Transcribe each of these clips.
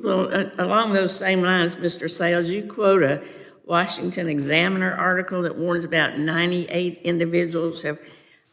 Well, along those same lines, Mr. Sales, you quote a Washington Examiner article that warns about 98 individuals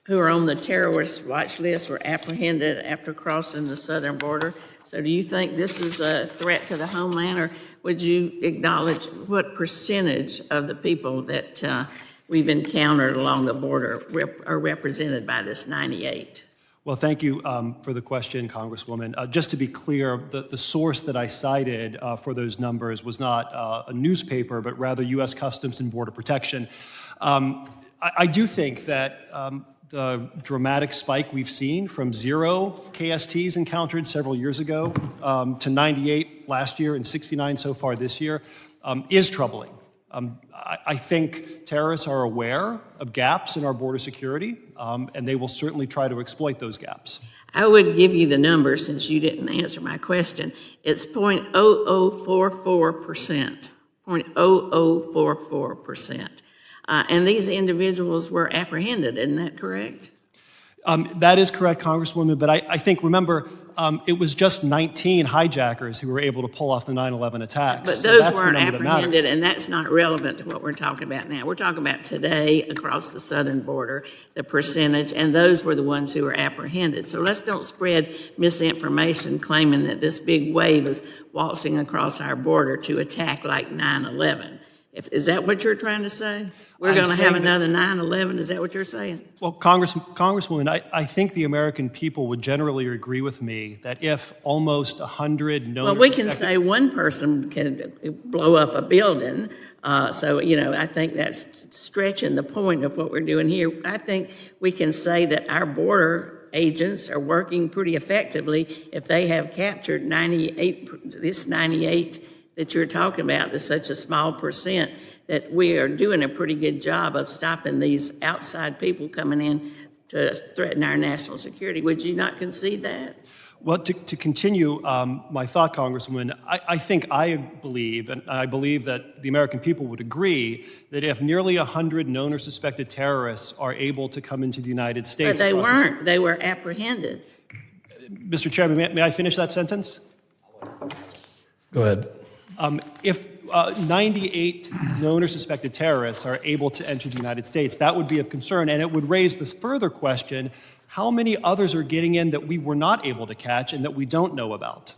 who are on the terrorist watch list were apprehended after crossing the southern border. So do you think this is a threat to the homeland, or would you acknowledge what percentage of the people that we've encountered along the border are represented by this 98? Well, thank you for the question, Congresswoman. Just to be clear, the source that I cited for those numbers was not a newspaper, but rather U.S. Customs and Border Protection. I do think that the dramatic spike we've seen from 0 KSTs encountered several years ago to 98 last year and 69 so far this year is troubling. I think terrorists are aware of gaps in our border security, and they will certainly try to exploit those gaps. I would give you the number since you didn't answer my question. It's 0.0044%. 0.0044%. And these individuals were apprehended, isn't that correct? That is correct, Congresswoman, but I think, remember, it was just 19 hijackers who were able to pull off the 9/11 attacks. But those weren't apprehended, and that's not relevant to what we're talking about now. We're talking about today across the southern border, the percentage, and those were the ones who were apprehended. So let's don't spread misinformation claiming that this big wave is waltzing across our border to attack like 9/11. Is that what you're trying to say? We're going to have another 9/11? Is that what you're saying? Well, Congresswoman, I think the American people would generally agree with me that if almost 100 known... Well, we can say one person can blow up a building. So, I think that's stretching the point of what we're doing here. I think we can say that our border agents are working pretty effectively if they have captured 98 that you're talking about, that's such a small percent, that we are doing a pretty good job of stopping these outside people coming in to threaten our national security. Would you not concede that? Well, to continue my thought, Congresswoman, I believe, and I believe that the American people would agree, that if nearly 100 known or suspected terrorists are able to come into the United States... But they weren't. They were apprehended. Mr. Chairman, may I finish that sentence? Go ahead. If 98 known or suspected terrorists are able to enter the United States, that would be of concern, and it would raise this further question: how many others are getting in that we were not able to catch and that we don't know about?